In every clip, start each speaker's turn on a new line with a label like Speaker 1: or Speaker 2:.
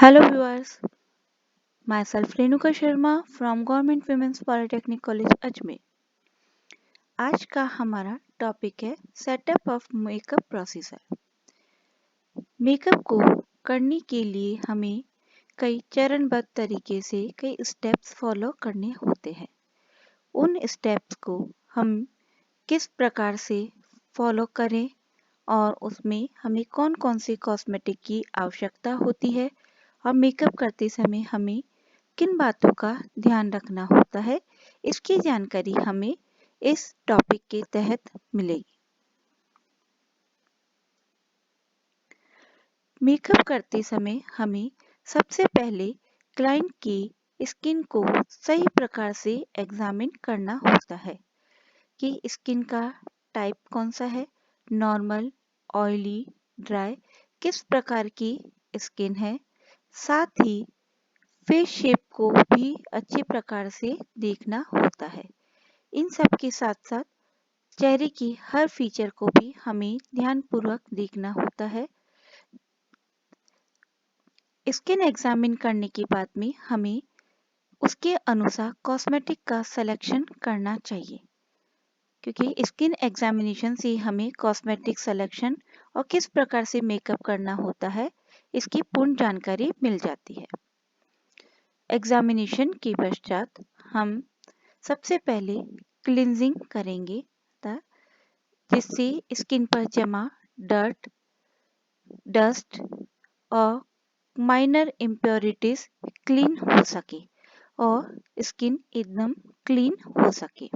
Speaker 1: Hello viewers, myself Renuka Sharma from Government Women's Polytechnic College Ajmer। आज का हमारा topic है setup of makeup procedure. Makeup को करने के लिए हमें कई चरणबद्ध तरीके से कई स्टेप्स फॉलो करने होते हैं। उन स्टेप्स को हम किस प्रकार से फॉलो करें और उसमें हमें कौन कौन से कॉस्मेटिक की आवश्यकता होती है और मेकअप करते समय हमें किन बातों का ध्यान रखना होता है, इसकी जानकारी हमें इस टॉपिक के तहत मिलेगी। मेकअप करते समय हमें सबसे पहले क्लाइंट की स्किन को सही प्रकार से एग्जामिन करना होता है कि स्किन का टाइप कौन सा है, नॉर्मल, ऑयली, ड्राई, किस प्रकार की स्किन है। साथ ही फेस शेप को भी अच्छी प्रकार से देखना होता है। इन सब के साथ साथ चेहरे की हर फीचर को भी हमें ध्यानपूर्वक देखना होता है। स्किन एग्जामिन करने के बाद में हमें उसके अनुसार कॉस्मेटिक का सिलेक्शन करना चाहिए, क्योंकि स्किन एग्जामिनेशन से हमें कॉस्मेटिक सिलेक्शन और किस प्रकार से मेकअप करना होता है इसकी पूर्ण जानकारी मिल जाती है। एग्जामिनेशन के पश्चात हम सबसे पहले क्लींजिंग करेंगे जिससे स्किन पर जमा डर्ट, डस्ट और माइनर इम्प्योरिटीज क्लीन हो सके और स्किन एकदम क्लीन हो सके।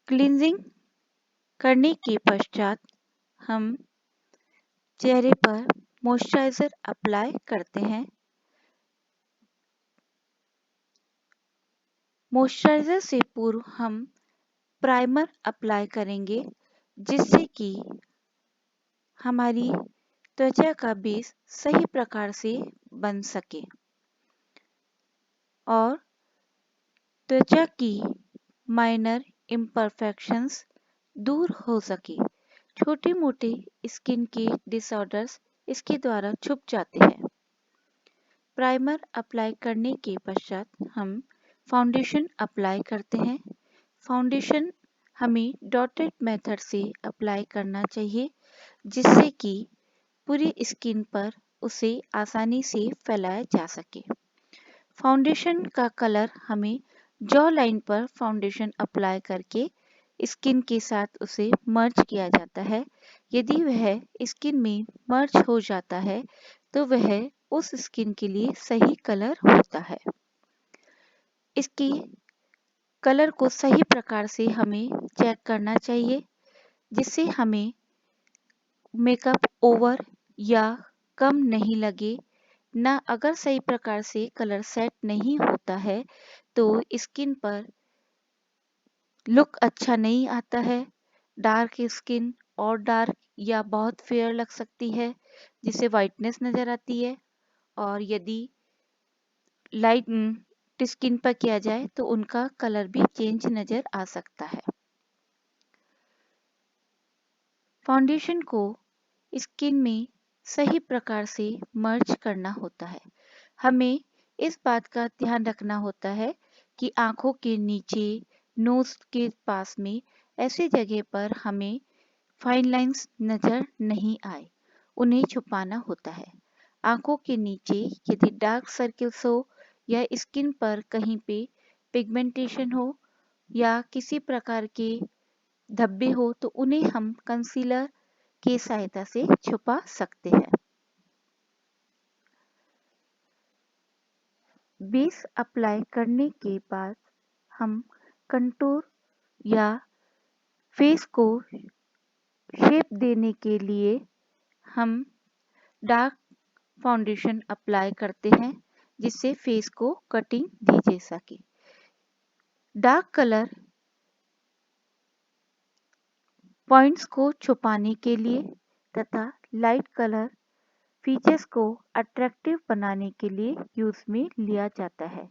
Speaker 1: क्लींजिंग करने के पश्चात हम चेहरे पर मॉइस्चराइजर अप्लाई करते हैं। मॉइस्चराइजर से पूर्व हम प्राइमर अप्लाई करेंगे जिससे कि हमारी त्वचा का बेस सही प्रकार से बन सके और त्वचा की माइनर इम्परफेक्शंस दूर हो सके। छोटे मोटे स्किन के डिसऑर्डर्स इसके द्वारा छुप जाते हैं। प्राइमर अप्लाई करने के पश्चात हम फाउंडेशन अप्लाई करते हैं। फाउंडेशन हमें डॉटेड मेथड से अप्लाई करना चाहिए जिससे कि पूरी स्किन पर उसे आसानी से फैलाया जा सके। फाउंडेशन का कलर हमें जॉ लाइन पर फाउंडेशन अप्लाई करके स्किन के साथ उसे मर्ज किया जाता है। यदि वह स्किन में मर्ज हो जाता है तो वह उस स्किन के लिए सही कलर होता है। इसकी कलर को सही प्रकार से हमें चेक करना चाहिए जिससे हमें मेकअप ओवर या कम नहीं लगे ना। अगर सही प्रकार से कलर सेट नहीं होता है तो स्किन पर लुक अच्छा नहीं आता है। डार्क स्किन और डार्क या बहुत फेयर लग सकती है जिससे वाइटनेस नजर आती है, और यदि लाइट स्किन पर किया जाए तो उनका कलर भी चेंज नजर आ सकता है। फाउंडेशन को स्किन में सही प्रकार से मर्ज करना होता है। हमें इस बात का ध्यान रखना होता है कि आंखों के नीचे, नोज के पास में ऐसे जगह पर हमें फाइन लाइंस नजर नहीं आए, उन्हें छुपाना होता है। आंखों के नीचे यदि डार्क सर्कल्स हो या स्किन पर कहीं पे पिगमेंटेशन हो या किसी प्रकार के धब्बे हो तो उन्हें हम कंसीलर की सहायता से छुपा सकते हैं। बेस अप्लाई करने के बाद हम कंटूर या फेस को शेप देने के लिए हम डार्क फाउंडेशन अप्लाई करते हैं जिससे फेस को कटिंग दी जा सके। डार्क कलर पॉइंट्स को छुपाने के लिए तथा लाइट कलर फीचर्स को अट्रैक्टिव बनाने के लिए यूज में लिया जाता है,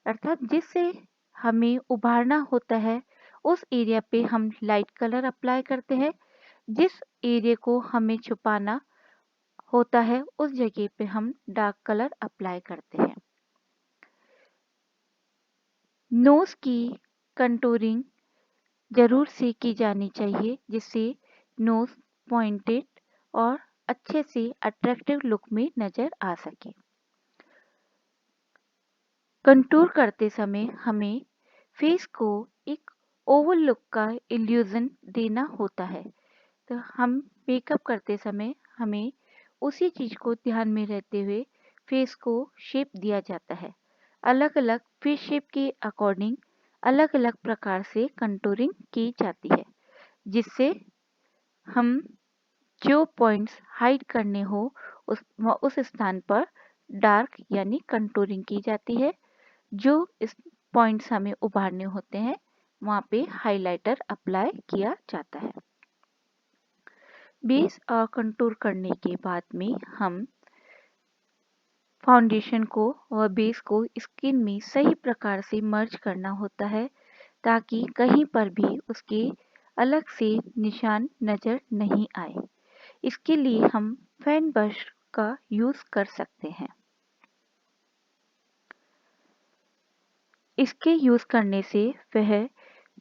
Speaker 1: अर्थात जिससे हमें उभारना होता है उस एरिया पे हम लाइट कलर अप्लाई करते हैं। जिस एरिया को हमें छुपाना होता है उस जगह पे हम डार्क कलर अप्लाई करते हैं। नोज की कंटूरिंग जरूर से की जानी चाहिए जिससे नोज पॉइंटेड और अच्छे से अट्रैक्टिव लुक में नजर आ सके। कंटूर करते समय हमें फेस को एक ओवल लुक का इल्यूजन देना होता है, तो हम मेकअप करते समय हमें उसी चीज को ध्यान में रहते हुए फेस को शेप दिया जाता है। अलग अलग फेस शेप के अकॉर्डिंग अलग अलग प्रकार से कंटूरिंग की जाती है, जिससे हम जो पॉइंट्स हाइड करने हो उस स्थान पर डार्क यानी कंटूरिंग की जाती है। जो इस पॉइंट्स हमें उभारने होते हैं वहाँ पे हाइलाइटर अप्लाई किया जाता है। बेस और कंटूर करने के बाद में हम फाउंडेशन को और बेस को स्किन में सही प्रकार से मर्ज करना होता है ताकि कहीं पर भी उसके अलग से निशान नजर नहीं आए। इसके लिए हम फैन ब्रश का यूज कर सकते हैं। इसके यूज करने से वह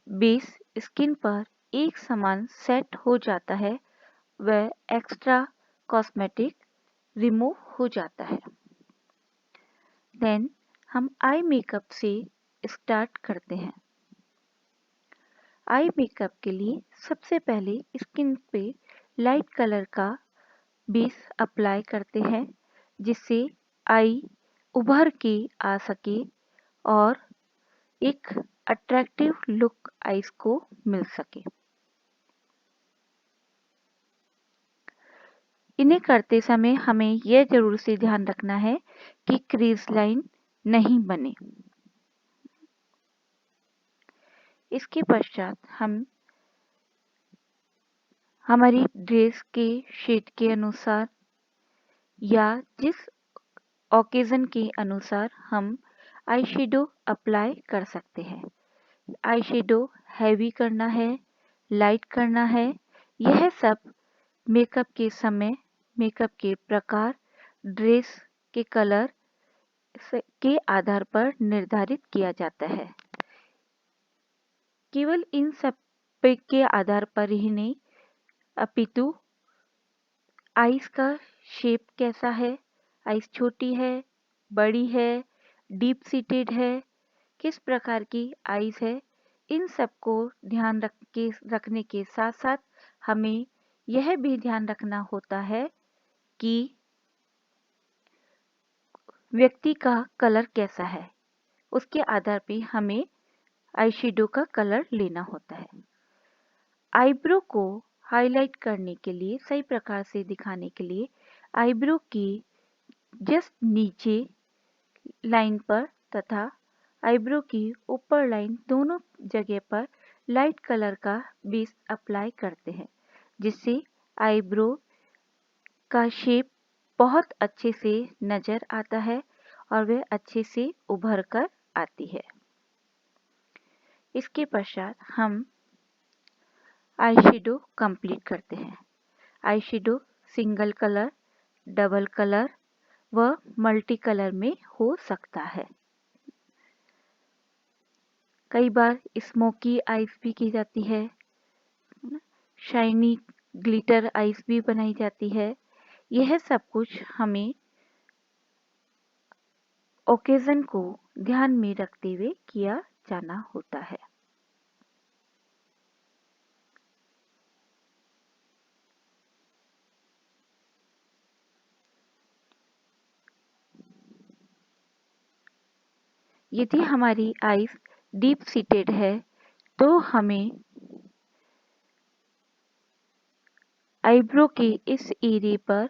Speaker 1: बेस स्किन पर एक समान सेट हो जाता है, वह एक्स्ट्रा कॉस्मेटिक रिमूव हो जाता है। देन हम आई मेकअप से स्टार्ट करते हैं। आई मेकअप के लिए सबसे पहले स्किन पे लाइट कलर का बेस अप्लाई करते हैं जिससे आई उभर के आ सके और एक अट्रैक्टिव लुक आईज को मिल सके। इन्हें करते समय हमें यह जरूर से ध्यान रखना है कि क्रीज लाइन नहीं बने। इसके पश्चात हम हमारी ड्रेस के शेड के अनुसार या जिस ओकेजन के अनुसार हम आई शेडो अप्लाई कर सकते हैं। आई शेडो हैवी करना है, लाइट करना है, यह सब मेकअप के समय, मेकअप के प्रकार, ड्रेस के कलर के आधार पर निर्धारित किया जाता है। केवल इन सब के आधार पर ही नहीं अपितु आईज का शेप कैसा है, आईज छोटी है, बड़ी है, डीप सीटेड है, किस प्रकार की आईज है, इन सब को ध्यान रखने के साथ साथ हमें यह भी ध्यान रखना होता है कि व्यक्ति का कलर कैसा है, उसके आधार पे हमें आईशैडो का कलर लेना होता है। आईब्रो को हाईलाइट करने के लिए, सही प्रकार से दिखाने के लिए आईब्रो की जस्ट नीचे लाइन पर तथा आईब्रो की ऊपर लाइन दोनों जगह पर लाइट कलर का बेस अप्लाई करते हैं जिससे आईब्रो का शेप बहुत अच्छे से नजर आता है और वह अच्छे से उभर कर आती है। इसके पश्चात हम आईशैडो कंप्लीट करते हैं। Eyeshadow single colour, double colour व मल्टी कलर में हो सकता है। कई बार स्मोकी आईज भी की जाती है, शाइनी ग्लिटर आईज भी बनाई जाती है। यह सब कुछ हमें ओकेजन को ध्यान में रखते हुए किया जाना होता है। यदि हमारी आईज डीप सीटेड है तो हमें आईब्रो के इस एरिया पर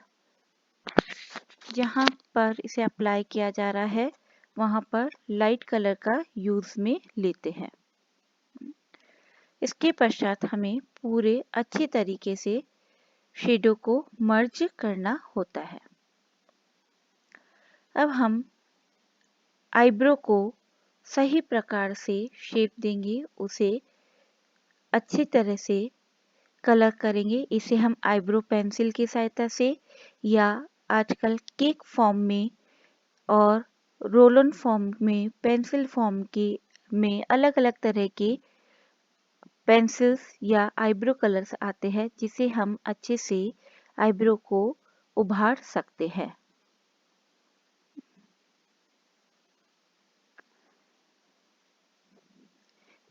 Speaker 1: जहां पर इसे अप्लाई किया जा रहा है वहां पर लाइट कलर का यूज में लेते हैं। इसके पश्चात हमें पूरे अच्छे तरीके से शेडो को मर्ज करना होता है। अब हम आईब्रो को सही प्रकार से शेप देंगे, उसे अच्छी तरह से कलर करेंगे। इसे हम आईब्रो पेंसिल की सहायता से या आजकल केक फॉर्म में और रोल ऑन फॉर्म में, पेंसिल फॉर्म के में अलग अलग तरह के पेंसिल्स या आईब्रो कलर्स आते हैं जिसे हम अच्छे से आईब्रो को उभार सकते हैं।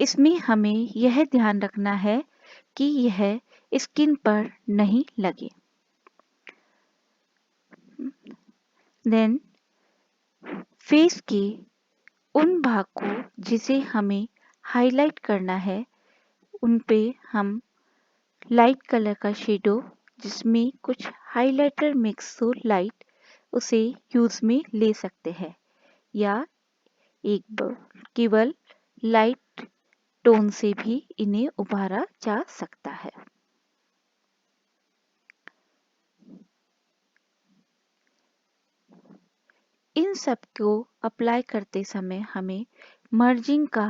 Speaker 1: इसमें हमें यह ध्यान रखना है कि यह स्किन पर नहीं लगे। देन फेस के उन भाग को जिसे हमें हाईलाइट करना है उन पे हम लाइट कलर का शेडो जिसमें कुछ हाइलाइटर मिक्स हो लाइट उसे यूज में ले सकते हैं या केवल लाइट टोन से भी इन्हें उभारा जा सकता है। इन सब को अप्लाई करते समय हमें मर्जिंग का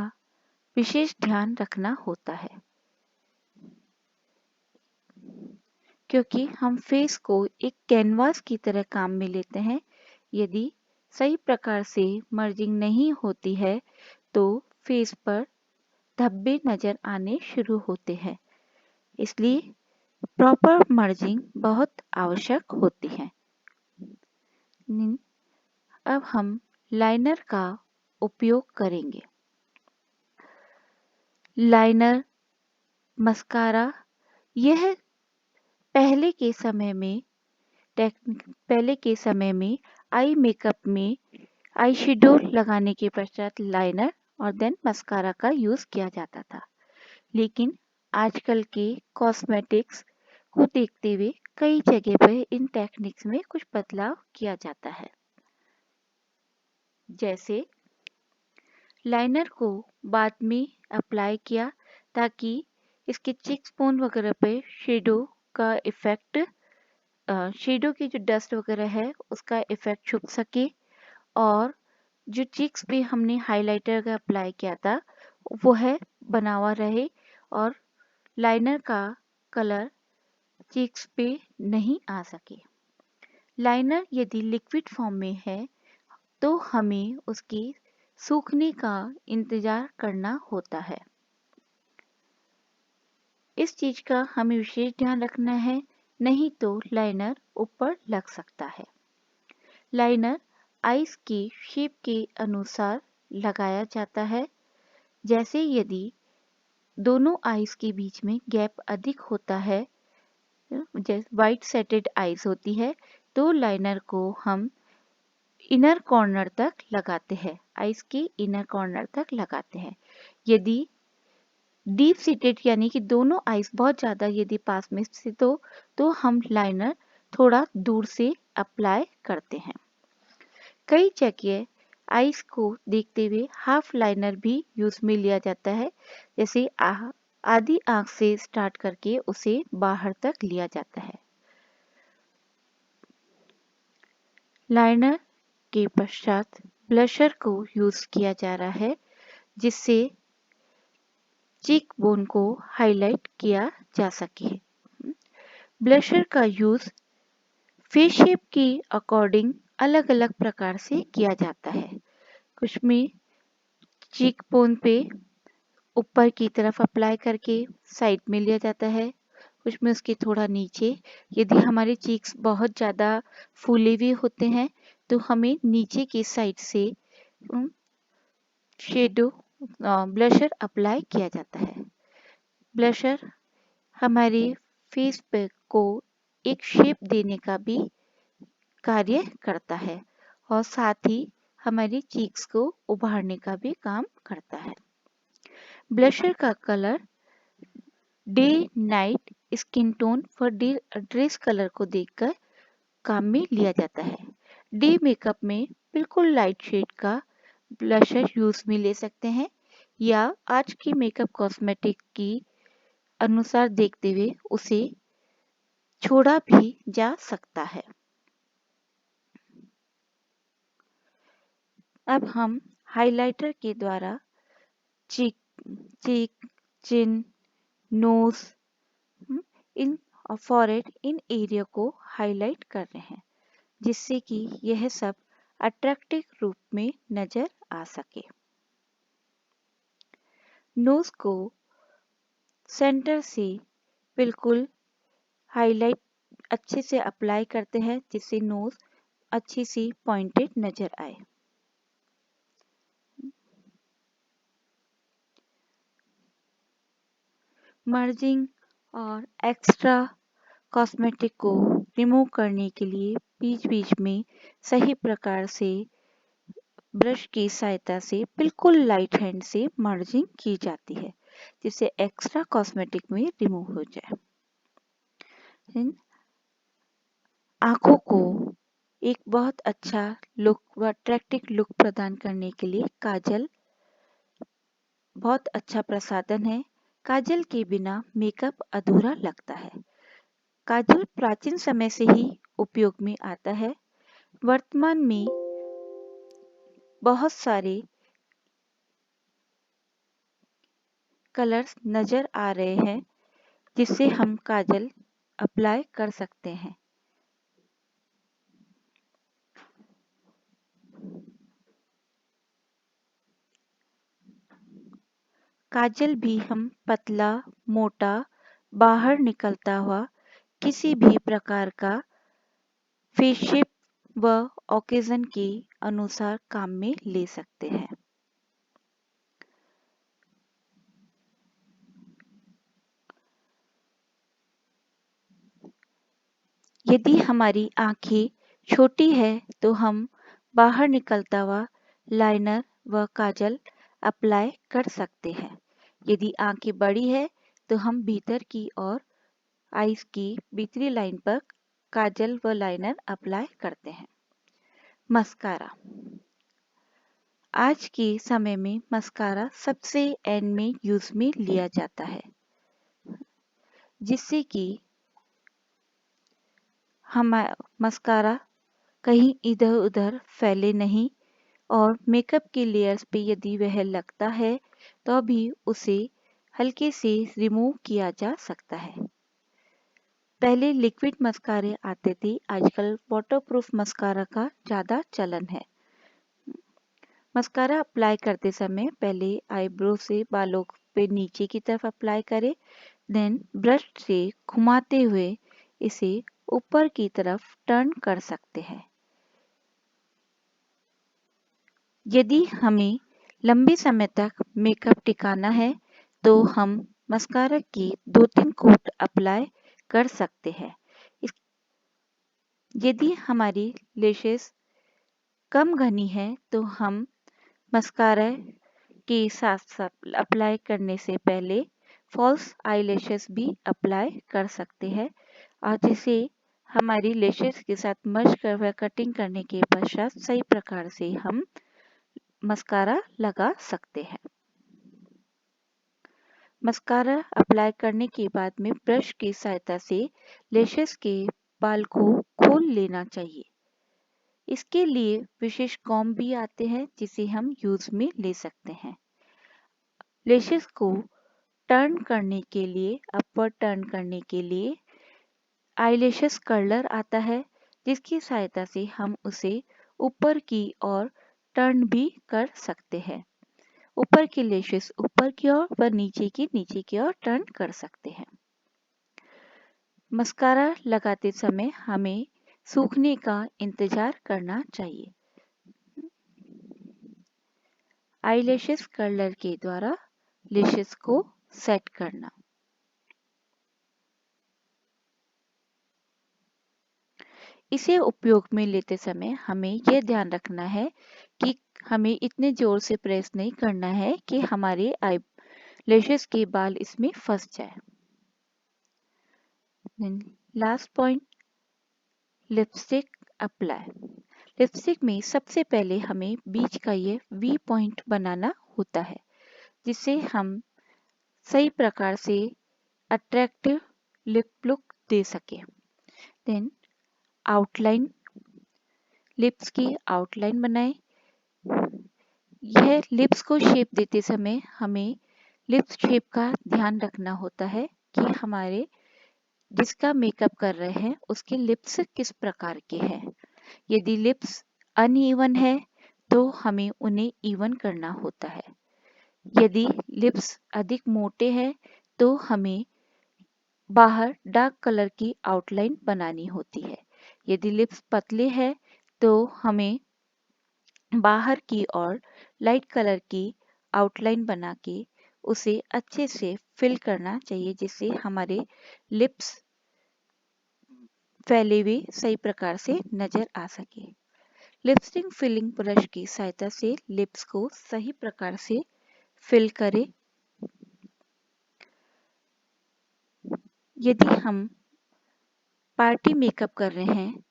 Speaker 1: विशेष ध्यान रखना होता है क्योंकि हम फेस को एक कैनवास की तरह काम में लेते हैं। यदि सही प्रकार से मर्जिंग नहीं होती है तो फेस पर धब्बे नजर आने शुरू होते हैं। इसलिए प्रॉपर मर्जिंग बहुत आवश्यक होती है। अब हम लाइनर का उपयोग करेंगे। लाइनर, मस्कारा यह पहले के समय में आई मेकअप में आई शेडो लगाने के पश्चात लाइनर और देन मस्कारा का यूज किया जाता था। लेकिन आजकल के कॉस्मेटिक्स को देखते हुए कई जगह पर इन टेक्निक्स में कुछ बदलाव किया जाता है। जैसे लाइनर को बाद में अप्लाई किया ताकि इसके चिक्स बोन वगैरह पे शेडो का इफेक्ट, शेडो की जो डस्ट वगैरह है उसका इफेक्ट छुप सके और जो चिक्स पे हमने हाइलाइटर का अप्लाई किया था वो है बना हुआ रहे और लाइनर का कलर चिक्स पे नहीं आ सके। लाइनर यदि लिक्विड फॉर्म में है तो हमें उसके सूखने का इंतजार करना होता है। इस चीज का हमें विशेष ध्यान रखना है, नहीं तो लाइनर ऊपर लग सकता है। लाइनर आईज की शेप के अनुसार लगाया जाता है। जैसे यदि दोनों आईज के बीच में गैप अधिक होता है, जैसे वाइट सेटेड आईज होती है, तो लाइनर को हम इनर कॉर्नर तक लगाते हैं, आईज के इनर कॉर्नर तक लगाते हैं। यदि डीप सीटेड यानी कि दोनों आईज बहुत ज्यादा यदि पास में स्थित हो तो हम लाइनर थोड़ा दूर से अप्लाई करते हैं। कई जगह आईज को देखते हुए हाफ लाइनर भी यूज में लिया जाता है, जैसे आधी आंख से स्टार्ट करके उसे बाहर तक लिया जाता है। लाइनर के पश्चात ब्लशर को यूज किया जा रहा है जिससे चीक बोन को हाईलाइट किया जा सके। ब्लशर का यूज फेस शेप के अकॉर्डिंग अलग अलग प्रकार से किया जाता है। कुछ में चीक बोन पे ऊपर की तरफ अप्लाई करके साइड में लिया जाता है, कुछ में उसके थोड़ा नीचे। यदि हमारे चीक्स बहुत ज़्यादा फूले हुए होते हैं तो हमें नीचे की साइड से शेडो ब्लशर अप्लाई किया जाता है। ब्लशर हमारे फेस पे को एक शेप देने का भी कार्य करता है और साथ ही हमारी चीक्स को उभारने का भी काम करता है। ब्लशर का colour day night skin tone for dress colour को देखकर काम में लिया जाता है। डे मेकअप में बिल्कुल लाइट शेड का ब्लशर यूज में ले सकते हैं या आज की मेकअप कॉस्मेटिक की अनुसार देखते हुए उसे छोड़ा भी जा सकता है। अब हम हाइलाइटर के द्वारा चीक, चिन, नोज, इन फॉरहेड इन एरिया को हाईलाइट कर रहे हैं। जिससे कि यह सब अट्रैक्टिव रूप में नजर आ सके। नोज को सेंटर से बिल्कुल हाईलाइट अच्छे से अप्लाई करते हैं जिससे नोज अच्छी सी पॉइंटेड नजर आए। मर्जिंग और एक्स्ट्रा कॉस्मेटिक को रिमूव करने के लिए बीच बीच में सही प्रकार से ब्रश की सहायता से बिल्कुल लाइट हैंड से मर्जिंग की जाती है जिससे एक्स्ट्रा कॉस्मेटिक में रिमूव हो जाए। आंखों को एक बहुत अच्छा लुक व अट्रैक्टिव लुक प्रदान करने के लिए काजल बहुत अच्छा प्रसाधन है। काजल के बिना मेकअप अधूरा लगता है। काजल प्राचीन समय से ही उपयोग में आता है। वर्तमान में बहुत सारे कलर्स नजर आ रहे हैं जिससे हम काजल अप्लाई कर सकते हैं। काजल भी हम पतला, मोटा, बाहर निकलता हुआ किसी भी प्रकार का फेस शेप व ओकेजन के अनुसार काम में ले सकते हैं। यदि हमारी आंखें छोटी है तो हम बाहर निकलता हुआ लाइनर व काजल अप्लाई कर सकते हैं। यदि आंखें बड़ी है तो हम भीतर की ओर आईज की भीतरी लाइन पर काजल व लाइनर अप्लाई करते हैं। मस्कारा। आज के समय में मस्कारा सबसे एंड में यूज में लिया जाता है जिससे कि हमारा मस्कारा कहीं इधर उधर फैले नहीं और मेकअप के लेयर्स पे यदि वह लगता है तो भी उसे हल्के से रिमूव किया जा सकता है। पहले लिक्विड मस्कारे आते थे, आजकल वाटरप्रूफ मस्कारा का ज़्यादा चलन है। मस्कारा अप्लाई करते समय पहले आईब्रो से बालों पे नीचे की तरफ अप्लाई करें, देन ब्रश से घुमाते हुए इसे ऊपर की तरफ टर्न कर सकते हैं। यदि हमें लंबे समय तक मेकअप टिकाना है तो हम मस्कारा की 2-3 कोट अप्लाई कर सकते हैं। यदि हमारी लैशेस कम घनी है तो हम मस्कारा के साथ साथ अप्लाई करने से पहले फॉल्स आई लैशेस भी अप्लाई कर सकते हैं और जिसे हमारी लैशेस के साथ मर्ज कर व कटिंग करने के पश्चात सही प्रकार से हम मस्कारा लगा सकते हैं। मस्कारा अप्लाई करने के बाद में ब्रश की सहायता से लैशेस के बाल को खोल लेना चाहिए। इसके लिए विशेष कॉम्ब भी आते हैं जिसे हम यूज में ले सकते हैं। लैशेस को टर्न करने के लिए, अपवर्ड टर्न करने के लिए आईलैशेस कर्लर आता है जिसकी सहायता से हम उसे ऊपर की ओर टर्न भी कर सकते हैं। ऊपर की लैशेस ऊपर की ओर व नीचे की ओर टर्न कर सकते हैं। मस्कारा लगाते समय हमें सूखने का इंतजार करना चाहिए। आईलैशेस कर्लर के द्वारा लैशेस को सेट करना। इसे उपयोग में लेते समय हमें यह ध्यान रखना है कि हमें इतने जोर से प्रेस नहीं करना है कि हमारे आई लैशेस के बाल इसमें फंस जाए। Last point, lipstick apply. Lipstick में सबसे पहले हमें बीच का ये वी पॉइंट बनाना होता है जिससे हम सही प्रकार से अट्रैक्टिव लिप लुक दे सके। देन आउटलाइन, लिप्स की आउटलाइन बनाएं। यह लिप्स को शेप देते समय हमें लिप्स शेप का ध्यान रखना होता है कि हमारे जिसका मेकअप कर रहे हैं उसके लिप्स किस प्रकार के हैं। यदि लिप्स अनइवन है तो हमें उन्हें इवन करना होता है। यदि लिप्स अधिक मोटे हैं तो हमें बाहर डार्क कलर की आउटलाइन बनानी होती है। यदि लिप्स पतले हैं तो हमें बाहर की ओर लाइट कलर की आउटलाइन बना के उसे अच्छे से फिल करना चाहिए, जिससे हमारे लिप्स फैले हुए सही प्रकार से नजर आ सके। लिपस्टिक फिलिंग ब्रश की सहायता से लिप्स को सही प्रकार से फिल करें। यदि हम पार्टी मेकअप कर रहे हैं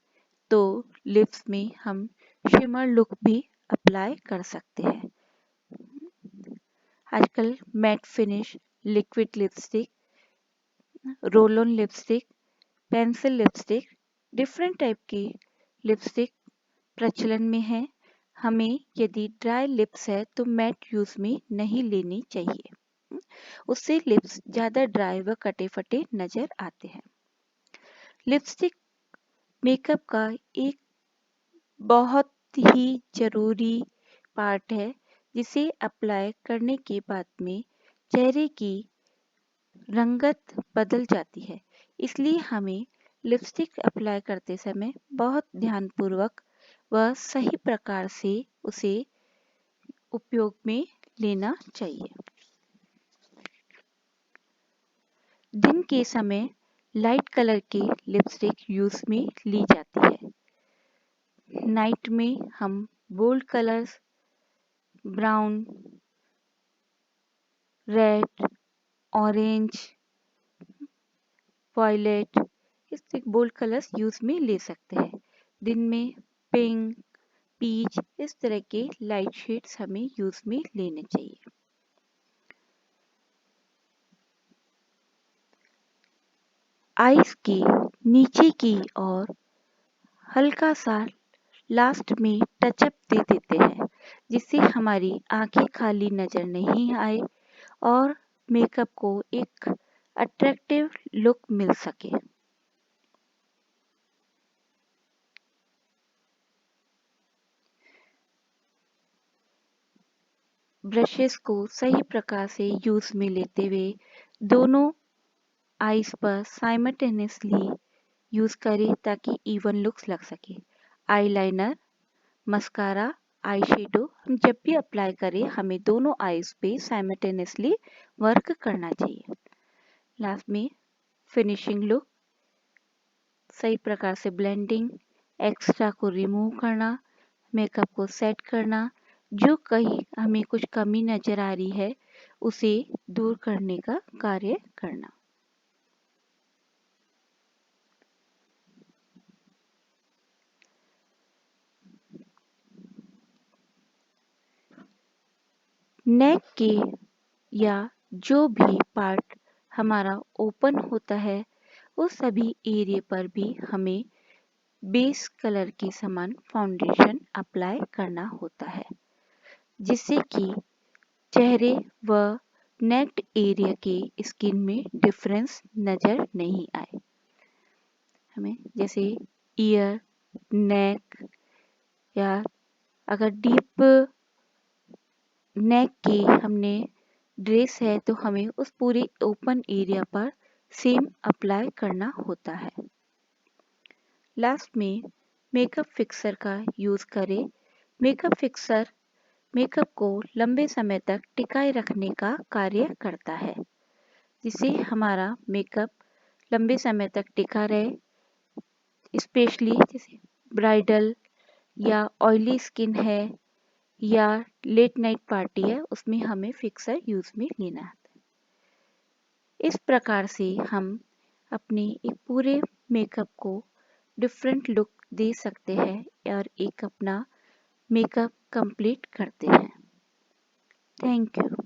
Speaker 1: तो लिप्स में हम शिमर लुक भी अप्लाई कर सकते हैं। आजकल matte finish, liquid lipstick, roll on lipstick, pencil lipstick, different type की लिपस्टिक प्रचलन में है। हमें यदि ड्राई लिप्स है तो मैट यूज में नहीं लेनी चाहिए, उससे लिप्स ज्यादा ड्राई व कटे फटे नजर आते हैं। लिपस्टिक मेकअप का एक बहुत ही जरूरी पार्ट है, जिसे अप्लाई करने के बाद में चेहरे की रंगत बदल जाती है। इसलिए हमें लिपस्टिक अप्लाई करते समय बहुत ध्यानपूर्वक व सही प्रकार से उसे उपयोग में लेना चाहिए। दिन के समय लाइट कलर की लिपस्टिक यूज में ली जाती है। नाइट में हम bold colours, brown, red, orange, violet, इस बोल्ड कलर्स यूज में ले सकते हैं। दिन में पिंक, पीच, इस तरह के लाइट शेड्स हमें यूज में लेने चाहिए। आईज की नीचे की और हल्का सा लास्ट में टचअप दे देते हैं, जिससे हमारी आंखें खाली नजर नहीं आए और मेकअप को एक अट्रैक्टिव लुक मिल सके। ब्रशेस को सही प्रकार से यूज में लेते हुए दोनों आईज पर साइमल्टेनियसली यूज करें ताकि इवन लुक्स लग सके। आईलाइनर, मस्कारा, आई शेडो हम जब भी अप्लाई करें हमें दोनों आईज पे साइमल्टेनियसली वर्क करना चाहिए। लास्ट में फिनिशिंग लुक, सही प्रकार से ब्लेंडिंग, एक्स्ट्रा को रिमूव करना, मेकअप को सेट करना, जो कहीं हमें कुछ कमी नजर आ रही है उसे दूर करने का कार्य करना। नेक के या जो भी पार्ट हमारा ओपन होता है उस सभी एरिया पर भी हमें बेस कलर के समान फाउंडेशन अप्लाई करना होता है, जिससे कि चेहरे व नेक एरिया के स्किन में डिफरेंस नजर नहीं आए। हमें जैसे ईयर, नेक या अगर डीप नेक की हमने ड्रेस है तो हमें उस पूरे ओपन एरिया पर सेम अप्लाई करना होता है। लास्ट में मेकअप फिक्सर का यूज करें। मेकअप फिक्सर मेकअप को लंबे समय तक टिकाए रखने का कार्य करता है, जिससे हमारा मेकअप लंबे समय तक टिका रहे। स्पेशली जैसे ब्राइडल या ऑयली स्किन है या लेट नाइट पार्टी है, उसमें हमें फिक्सर यूज में लेना है। इस प्रकार से हम अपने एक पूरे मेकअप को डिफरेंट लुक दे सकते हैं और एक अपना मेकअप कंप्लीट करते हैं। Thank you.